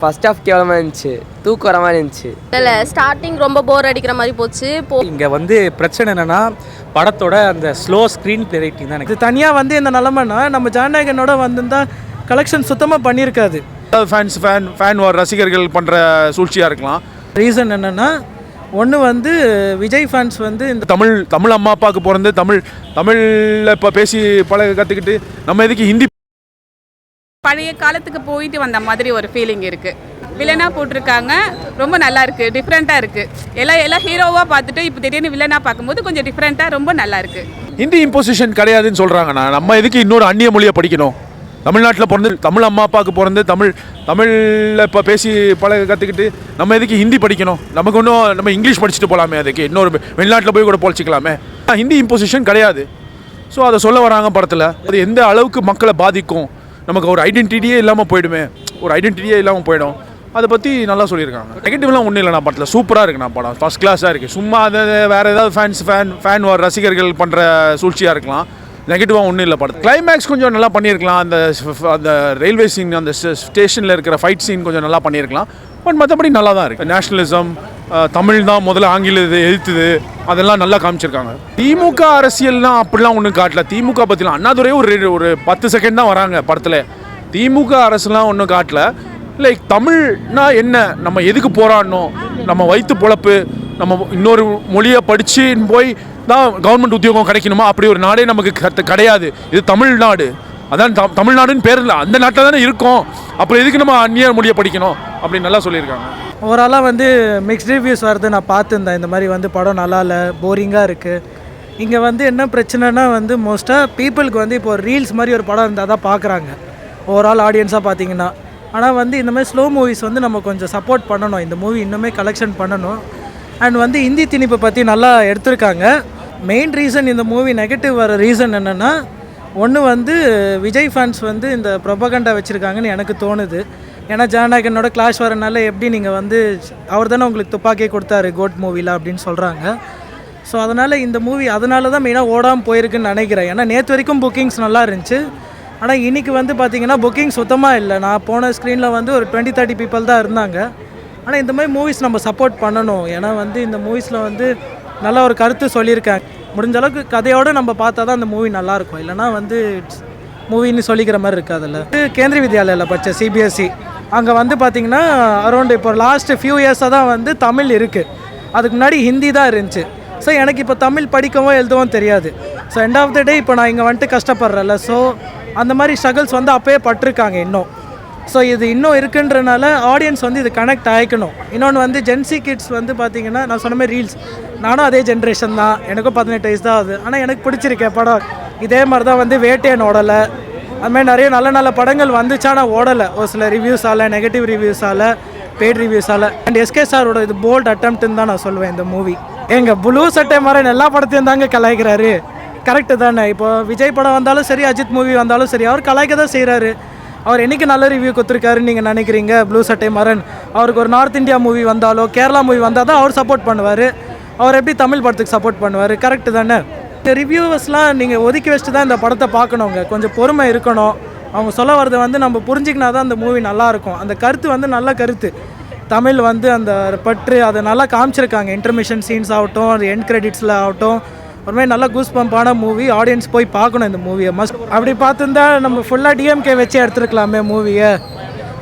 First of கேவலமாக இருந்துச்சு, தூக்கு வர மாதிரி இருந்துச்சு. இல்லை ஸ்டார்டிங் ரொம்ப போர் அடிக்கிற மாதிரி போச்சு. இங்கே பிரச்சனை என்னென்னா படத்தோட அந்த ஸ்லோ ஸ்க்ரீன் ப்ளே ரைட்டிங் தான். இது தனியாக இந்த நிலமைனா நம்ம ஜனநாயகனோட வந்திருந்தால் கலெக்ஷன் சுத்தமாக பண்ணியிருக்காது. ஃபேன் ரசிகர்கள் பண்ணுற சூழ்ச்சியாக இருக்கலாம். ரீசன் என்னென்னா ஒன்று விஜய் ஃபேன்ஸ் இந்த தமிழ் அம்மா அப்பாவுக்கு பிறந்து தமிழில் இப்போ பேசி பழக கற்றுக்கிட்டு நம்ம எதுக்கு ஹிந்தி பழைய காலத்துக்கு போயிட்டு வந்த மாதிரி ஒரு ஃபீலிங் இருக்குது. வில்லனாக போட்டிருக்காங்க, ரொம்ப நல்லா இருக்குது, டிஃப்ரெண்ட்டாக இருக்குது. எல்லாம் ஹீரோவாக பார்த்துட்டு இப்போ திடீர்னு வில்லனாக பார்க்கும்போது கொஞ்சம் டிஃப்ரெண்ட்டாக ரொம்ப நல்லா இருக்குது. ஹிந்தி இம்போசிஷன் கிடையாதுன்னு சொல்கிறாங்கண்ணா. நம்ம எதுக்கு இன்னொரு அந்நிய மொழியை படிக்கணும்? தமிழ்நாட்டில் பிறந்து தமிழ் அம்மா அப்பாவுக்கு பிறந்து தமிழில் இப்போ பேசி பழக கற்றுக்கிட்டு நம்ம எதுக்கு ஹிந்தி படிக்கணும்? நமக்கு ஒன்றும் நம்ம இங்கிலீஷ் படிச்சுட்டு போகலாமே, அதுக்கு இன்னொரு வெளிநாட்டில் போய் கூட பொழைச்சிக்கலாமே. ஹிந்தி இம்போசிஷன் கிடையாது. ஸோ அதை சொல்ல வராங்க படத்தில். அது எந்த அளவுக்கு மக்களை பாதிக்கும், நமக்கு ஒரு ஐடென்டிட்டியே இல்லாமல் போயிடும். அதை பற்றி நல்லா சொல்லியிருக்காங்க. நெகட்டிவ்லாம் ஒன்றும் இல்லை. நான் படத்தில் சூப்பராக இருக்குது. நான் படம் ஃபஸ்ட் கிளாஸாக இருக்குது. சும்மா அதை வேறு ஏதாவது ஃபேன் ரசிகர்கள் பண்ணுற சூழ்ச்சியாக இருக்கலாம். நெகட்டிவாக ஒன்றும் இல்லை படத்தில். கிளைமேக்ஸ் கொஞ்சம் நல்லா பண்ணியிருக்கலாம். அந்த ரயில்வே சீன், அந்த ஸ்டேஷனில் இருக்கிற ஃபைட் சீன் கொஞ்சம் நல்லா பண்ணியிருக்கலாம். பட் மற்றபடி நல்லா தான் இருக்குது. நேஷ்னலிசம், தமிழ் தான் முதல்ல ஆங்கிலத்தை எதிர்த்துது, அதெல்லாம் நல்லா காமிச்சிருக்காங்க. திமுக அரசியல்லாம் அப்படிலாம் ஒன்றும் காட்டல. திமுக பற்றிலாம் அண்ணாதுரையே ஒரு 10 செகண்ட் தான் வராங்க படத்தில். திமுக அரசுலாம் ஒன்றும் காட்டல. லைக் தமிழ்னா என்ன, நம்ம எதுக்கு போராடணும், நம்ம வயிற்று பொழப்பு, நம்ம இன்னொரு மொழியை படித்து போய் தான் கவர்மெண்ட் உத்தியோகம் கிடைக்கணுமா? அப்படி ஒரு நாடே நமக்கு கிடையாது. இது தமிழ்நாடு. அதான் தமிழ்நாடுன்னு பேர் இல்லை, அந்த நாட்டில் தானே இருக்கோம். அப்புறம் எதுக்கு நம்ம அந்நிய மொழியை படிக்கணும் அப்படின்னு நல்லா சொல்லியிருக்காங்க. ஓவராலாக மிக்ஸ்ட் ரிவ்யூஸ் வருது. நான் பார்த்துருந்தேன். இந்த மாதிரி படம் நல்லா இல்லை, போரிங்காக இருக்குது. இங்கே என்ன பிரச்சனைனா மோஸ்ட்டாக பீப்புளுக்கு இப்போ ரீல்ஸ் மாதிரி ஒரு படம் இருந்தால் தான் பார்க்குறாங்க ஓவரால் ஆடியன்ஸாக பார்த்தீங்கன்னா. ஆனால் இந்த மாதிரி ஸ்லோ மூவிஸ் நம்ம கொஞ்சம் சப்போர்ட் பண்ணணும். இந்த மூவி இன்னுமே கலெக்ஷன் பண்ணணும். அண்ட் ஹிந்தி திணிப்பு பற்றி நல்லா எடுத்திருக்காங்க. மெயின் ரீசன் இந்த மூவி நெகட்டிவ் வர ரீசன் என்னென்னா ஒன்று விஜய் ஃபேன்ஸ் இந்த ப்ரொபகண்டா வச்சுருக்காங்கன்னு எனக்கு தோணுது. ஏன்னா ஜனநாயகனோட கிளாஷ் வரனால எப்படி நீங்கள் அவர் தானே உங்களுக்கு துப்பாக்கியே கொடுத்தாரு கோட் மூவியில் அப்படின்னு சொல்கிறாங்க. ஸோ அதனால் இந்த மூவி அதனால தான் மெயினாக ஓடாமல் போயிருக்குன்னு நினைக்கிறேன். ஏன்னா நேற்று வரைக்கும் புக்கிங்ஸ் நல்லா இருந்துச்சு. ஆனால் இன்றைக்கி பார்த்தீங்கன்னா புக்கிங் சுத்தமாக இல்லை. நான் போன ஸ்க்ரீனில் ஒரு 20-30 பீப்புள் தான் இருந்தாங்க. ஆனால் இந்த மாதிரி மூவிஸ் நம்ம சப்போர்ட் பண்ணணும். ஏன்னா இந்த மூவிஸில் நல்ல ஒரு கருத்து சொல்லியிருக்காங்க. முடிஞ்ச அளவுக்கு கதையோடு நம்ம பார்த்தா தான் அந்த மூவி நல்லாயிருக்கும். இல்லைனா மூவின்னு சொல்லிக்கிற மாதிரி இருக்காதுல்ல. கேந்திரிய வித்யாலயில் படித்த சிபிஎஸ்சி அங்கே பார்த்திங்கன்னா அரௌண்ட் இப்போ லாஸ்ட் ஃபியூ இயர்ஸாக தான் தமிழ் இருக்குது. அதுக்கு முன்னாடி ஹிந்தி தான் இருந்துச்சு. ஸோ எனக்கு இப்போ தமிழ் படிக்கவும் எழுதவும் தெரியாது. ஸோ எண்ட் ஆஃப் த டே இப்போ நான் இங்கே கஷ்டப்படுறேன்ல. ஸோ அந்த மாதிரி ஸ்ட்ரகிள்ஸ் அப்போயே பட்டிருக்காங்க இன்னும். ஸோ இது இன்னும் இருக்குன்றனால ஆடியன்ஸ் இது கனெக்ட் ஆகிக்கணும். இன்னொன்று ஜென்சி கிட்ஸ் பார்த்திங்கன்னா நான் சொன்ன மாதிரி ரீல்ஸ், நானும் அதே ஜென்ரேஷன் தான். எனக்கும் 18 வயசு தான் ஆகுது. ஆனால் எனக்கு பிடிச்சிருக்கேன் படம். இதே மாதிரி தான் வேட்டையன் ஓடலை. அதுமாதிரி நிறைய நல்ல நல்ல படங்கள் வந்துச்சா ஓடலை. ஒரு சில ரிவ்யூஸால், நெகட்டிவ் ரிவ்யூஸால், பெய்ட் ரிவ்யூஸால். அண்ட் எஸ்கே சாரோட இது போல்ட் அட்டம்ப்ட்னு தான் நான் சொல்லுவேன். இந்த மூவி எங்கள் ப்ளூ சட்டை மாதிரி எல்லா படத்தையும் தாங்க கலாய்க்கிறாரு. கரெக்டு தானே? இப்போ விஜய் படம் வந்தாலும் சரி, அஜித் மூவி வந்தாலும் சரி, அவர் கலாய்க்க தான் செய்கிறாரு. அவர் என்றைக்கு நல்ல ரிவ்யூ கொடுத்துருக்காருன்னு நீங்கள் நினைக்கிறீங்க? ப்ளூ சட்டை மரன் அவருக்கு ஒரு நார்த் இந்தியா மூவி வந்தாலோ கேரளா மூவி வந்தால் தான் அவர் சப்போர்ட் பண்ணுவார். அவர் எப்படி தமிழ் படத்துக்கு சப்போர்ட் பண்ணுவார்? கரெக்டு தானே? இந்த ரிவ்யூவர்ஸ்லாம் நீங்கள் ஒதுக்கி வச்சுட்டு தான் இந்த படத்தை பார்க்கணுங்க. கொஞ்சம் பொறுமை இருக்கணும். அவங்க சொல்ல வரதை நம்ம புரிஞ்சிக்கினா தான் அந்த மூவி நல்லாயிருக்கும். அந்த கருத்து நல்ல கருத்து. தமிழ் அந்த பற்று அதை நல்லா காமிச்சிருக்காங்க. இன்டர்மிஷன் சீன்ஸ் ஆகட்டும், அது எண்ட் கிரெடிட்ஸில் ஆகட்டும், ஒரு மாதிரி நல்லா கூஸ் பம்பான மூவி. ஆடியன்ஸ் போய் பார்க்கணும் இந்த மூவியை மஸ்ட். அப்படி பார்த்துருந்தா நம்ம ஃபுல்லாக டிஎம்கே வச்சு எடுத்துருக்கலாமே மூவியை.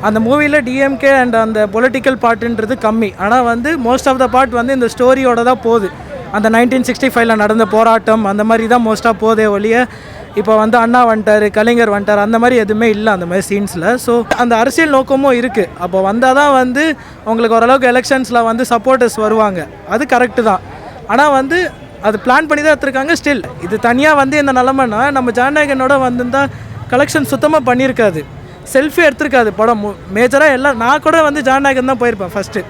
அந்த மூவியில் டிஎம்கே அண்ட் அந்த பொலிட்டிக்கல் பார்ட்டுன்றது கம்மி. ஆனால் மோஸ்ட் ஆஃப் த பார்ட் இந்த ஸ்டோரியோட தான் போகுது. அந்த 1965 நடந்த போராட்டம் அந்த மாதிரி தான் மோஸ்ட்டாக போதே ஒழிய இப்போ அண்ணா வந்துட்டார், கலைஞர் வந்துட்டார், அந்த மாதிரி எதுவுமே இல்லை அந்த மாதிரி சீன்ஸில். ஸோ அந்த அரசியல் நோக்கமும் இருக்குது. அப்போ வந்தால் தான் உங்களுக்கு ஓரளவுக்கு எலெக்ஷன்ஸில் சப்போர்ட்டர்ஸ் வருவாங்க. அது கரெக்டு தான். ஆனால் அது பிளான் பண்ணி தான் எடுத்துருக்காங்க. ஸ்டில் இது தனியாக இந்த நிலமைனா நம்ம ஜனநாயகனோட வந்திருந்தால் கலெக்ஷன் சுத்தமாக பண்ணியிருக்காது. செல்ஃபி எடுத்திருக்காது படம் மேஜராக. எல்லாம் நான் கூட ஜனநாயகன் தான் போயிருப்பேன் ஃபஸ்ட்டு.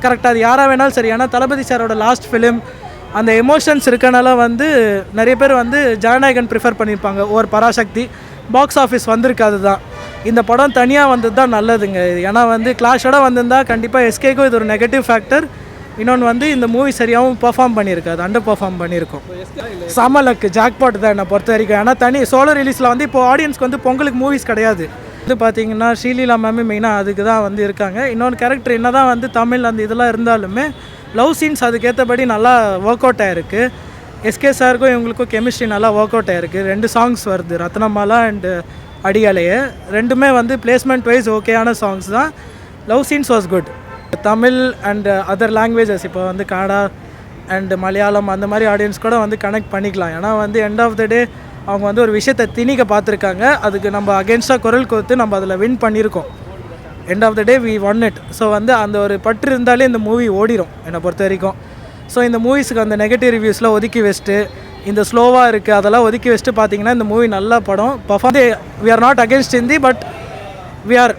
கரெக்டாக அது யாராக வேணாலும் சரி. ஆனால் தளபதி சாரோட லாஸ்ட் ஃபிலிம் அந்த எமோஷன்ஸ் இருக்கனால நிறைய பேர் ஜனநாயகன் ப்ரிஃபர் பண்ணியிருப்பாங்க. ஒரு பராசக்தி பாக்ஸ் ஆஃபீஸ் வந்திருக்காது தான். இந்த படம் தனியாக வந்தது தான் நல்லதுங்க. ஏன்னா கிளாஷோட வந்திருந்தால் கண்டிப்பாக எஸ்கேக்கும் இது ஒரு நெகட்டிவ் ஃபேக்டர். இன்னொன்று இந்த மூவி சரியாகவும் பெர்ஃபார்ம் பண்ணியிருக்காது, அண்டர் பெர்ஃபார்ம் பண்ணியிருக்கோம். சமலக்கு ஜாக்பாட் தான் என்னை பொறுத்த வரைக்கும். ஆனால் தனி சோலோ ரிலீஸில் இப்போ ஆடியன்ஸ்க்கு பொங்கலுக்கு மூவிஸ் கிடையாது. இது பார்த்தீங்கன்னா ஸ்ரீலீலா மேமே மெயினாக அதுக்கு தான் வந்து இருக்காங்க. இன்னொன்று கேரக்டர் என்ன தான் வந்து தமிழ் அந்த இதெல்லாம் இருந்தாலுமே லவ் சீன்ஸ் அதுக்கேற்றபடி நல்லா ஒர்க் அவுட் ஆகிருக்கு. எஸ்கே சாருக்கும் இவங்களுக்கும் கெமிஸ்ட்ரி நல்லா ஒர்க் அவுட் ஆகிருக்கு. 2 சாங்ஸ் வருது, ரத்னமாலா அண்டு அடியாலையே. ரெண்டுமே வந்து பிளேஸ்மெண்ட் வைஸ் ஓகேயான சாங்ஸ் தான். Love scenes was good. Tamil and other languages இப்போ வந்து கன்னடா அண்ட் மலையாளம் அந்த மாதிரி ஆடியன்ஸ் கூட வந்து கனெக்ட் பண்ணிக்கலாம். ஏன்னா வந்து எண்ட் ஆஃப் த டே அவங்க வந்து ஒரு விஷயத்தை திணிக்க பார்த்துருக்காங்க. அதுக்கு நம்ம அகேன்ஸ்டாக குரல் கொடுத்து நம்ம அதில் வின் பண்ணியிருக்கோம். End of the day we won it. So வந்து அந்த ஒரு பற்று இருந்தாலே இந்த மூவி ஓடிடும் என்னை பொறுத்த வரைக்கும். ஸோ இந்த மூவிஸுக்கு அந்த நெகட்டிவ் ரிவ்யூஸ்லாம் ஒதுக்கி வச்சுட்டு இந்த ஸ்லோவாக இருக்குது அதெல்லாம் ஒதுக்கி வச்சுட்டு பார்த்தீங்கன்னா இந்த மூவி நல்ல படம். Perform we are not against Hindi, but we are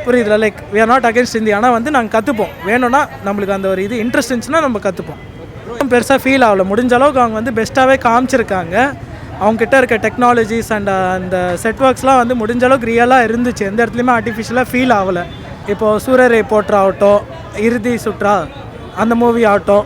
புரியுதுல, like we are not against Hindi. ஆனால் வந்து நாங்கள் கற்றுப்போம். வேணும்னா நம்மளுக்கு அந்த ஒரு இது இன்ட்ரெஸ்ட் இருந்துச்சுன்னா நம்ம கற்றுப்போம். பெருசாக ஃபீல் ஆகலை. முடிஞ்ச அளவுக்கு அவங்க வந்து பெஸ்ட்டாகவே காமிச்சிருக்காங்க. அவங்ககிட்ட இருக்க டெக்னாலஜிஸ் அண்ட் அந்த செட் ஒர்க்ஸ்லாம் வந்து முடிஞ்ச அளவுக்கு ரியலாக இருந்துச்சு. எந்த இடத்துலையுமே ஆர்டிஃபிஷியலாக ஃபீல் ஆகலை. இப்போது சூரரை போற்றா ஆகட்டும், இறுதி சுற்றா அந்த மூவி ஆகட்டும்,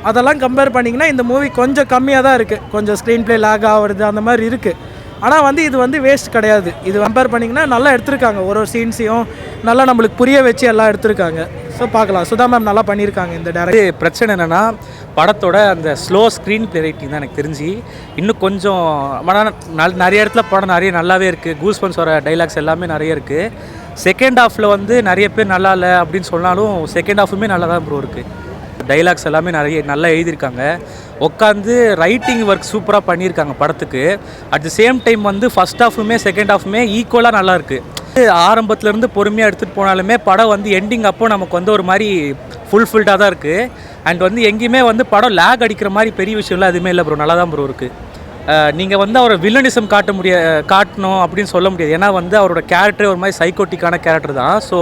அதெல்லாம் கம்பேர் பண்ணிங்கன்னா இந்த மூவி கொஞ்சம் கம்மியாக தான் இருக்குது. கொஞ்சம் ஸ்க்ரீன் ப்ளே லேக் ஆகிறது அந்த மாதிரி இருக்குது. ஆனால் வந்து இது வந்து வேஸ்ட் கிடையாது. இது கம்பேர் பண்ணிங்கன்னா நல்லா எடுத்திருக்காங்க. ஒரு சீன்ஸையும் நல்லா நம்மளுக்கு புரிய வச்சு எல்லாம் எடுத்திருக்காங்க. ஸோ பார்க்கலாம். சுதா மேம் நல்லா பண்ணியிருக்காங்க இந்த டேரக்டர். பிரச்சனை என்னென்னா படத்தோட அந்த ஸ்லோ ஸ்க்ரீன் ப்ளே ரைட்டிங் தான் எனக்கு தெரிஞ்சு இன்னும் கொஞ்சம் நிறைய இடத்துல படம் நிறைய நல்லாவே இருக்குது. கூஸ் பம்ப்ஸ் வர டைலாக்ஸ் எல்லாமே நிறைய இருக்குது. செகண்ட் ஹாஃபில் வந்து நிறைய பேர் நல்லா இல்லை அப்படின்னு சொன்னாலும் செகண்ட் ஹாஃபுமே நல்லா தான் ப்ரோ இருக்குது. டைலாக்ஸ் எல்லாமே நிறைய நல்லா எழுதியிருக்காங்க. உட்காந்து ரைட்டிங் ஒர்க் சூப்பராக பண்ணியிருக்காங்க படத்துக்கு. அட் தி சேம் டைம் வந்து ஃபஸ்ட் ஹாஃபுமே செகண்ட் ஹாஃபுமே ஈக்குவலாக நல்லாயிருக்கு. ஆரம்பத்துலேருந்து பொறுமையாக எடுத்துகிட்டு போனாலுமே படம் வந்து எண்டிங் அப்போ நமக்கு வந்து ஒரு மாதிரி ஃபுல்ஃபில்டாக தான் இருக்குது. அண்ட் வந்து எங்கேயுமே வந்து படம் லேக் அடிக்கிற மாதிரி பெரிய விஷயம்லாம் எதுவுமே இல்லை ப்ரோ. நல்லா தான் ப்ரோ இருக்குது. நீங்கள் வந்து அவரை வில்லனிசம் காட்டணும் அப்படின்னு சொல்ல முடியாது. ஏன்னா வந்து அவரோட கேரக்டரே ஒரு மாதிரி சைக்கோட்டிக்கான கேரக்டர் தான். ஸோ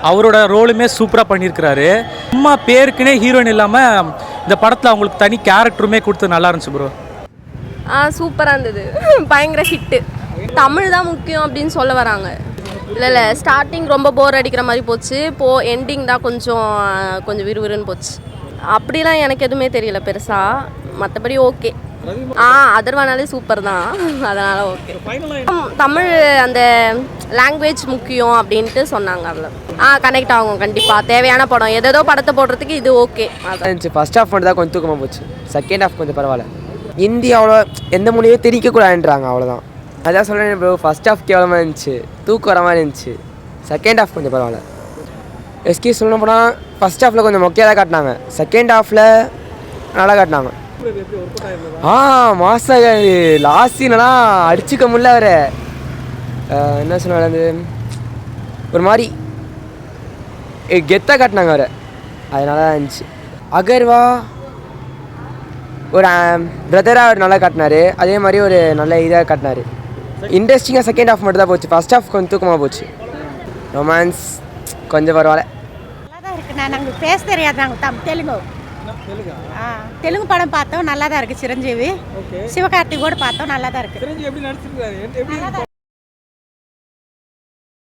அவரோட ரோலுமே சூப்பராக பண்ணியிருக்கிறாரு. சும்மா பேருக்குனே ஹீரோயின் இல்லாமல் இந்த படத்தில் அவங்களுக்கு தனி கேரக்டருமே கொடுத்து நல்லா இருந்துச்சு ப்ரோ. சூப்பராக இருந்தது. பயங்கர ஹிட்டு. தமிழ் தான் முக்கியம் அப்படின்னு சொல்ல வராங்க. இல்லை ஸ்டார்டிங் ரொம்ப போர் அடிக்கிற மாதிரி போச்சு. எண்டிங் தான் கொஞ்சம் விறுவிறுன்னு போச்சு. அப்படிலாம் எனக்கு எதுவுமே தெரியல பெருசாக. மற்றபடி ஓகே. அதர்வானாலே சூப்பர் தான். அதனால் ஓகே. தமிழ் அந்த லாங்குவேஜ் முக்கியம் அப்படின்ட்டு சொன்னாங்க. அதில் கனெக்ட் ஆகும் கண்டிப்பாக. தேவையான படம். ஏதோ படத்தை போடுறதுக்கு இது ஓகே. அதான் ஃபர்ஸ்ட் ஹாஃப் மட்டும் தான் கொஞ்சம் தூக்கமாக போச்சு. செகண்ட் ஹாஃப் கொஞ்சம் பரவாயில்ல. ஹிந்தி அவ்வளோ எந்த மொழியும் திணிக்கக்கூடாதுன்றாங்க, அவ்வளோதான். அதான் சொல்கிறேன் ப்ரோ. ஃபர்ஸ்ட் ஹாஃப் கேவலமாக இருந்துச்சு, தூக்கம் வர மாதிரி இருந்துச்சு. செகண்ட் ஹாஃப் கொஞ்சம் பரவாயில்ல. எஸ்கே சொல்லணும் போனால் ஃபர்ஸ்ட் ஹாஃபில் கொஞ்சம் மொக்கையாக தான் காட்டினாங்க. செகண்ட் ஹாஃபில் நல்லா காட்டினாங்க. மாசாக லாஸ்ட் சீனெல்லாம் அடிச்சுக்க முடியல. அவரை என்ன சொன்னாங்க, ஒரு மாதிரி கெத்தாக காட்டினாங்க அவரை. அதனால தான் இருந்துச்சு. அகர்வா ஒரு பிரதராக அவர் நல்லா காட்டினார். அதே மாதிரி ஒரு நல்ல இதாக காட்டினார். இன்ட்ரெஸ்டிங்காக செகண்ட் ஹாஃப் மட்டும் தான் போச்சு. ஃபர்ஸ்ட் ஹாஃப் கொஞ்சம் தூக்கமாக போச்சு. ரொமான்ஸ் கொஞ்சம் பரவாயில்ல. நல்லா தான் இருக்குண்ணா. நாங்கள் பேச தெரியாது. நாங்கள் தெலுங்கு படம் பார்த்தோம். நல்லா தான் இருக்குது. சிரஞ்சீவி சிவகார்த்திகோடு பார்த்தோம். நல்லா தான் இருக்குது.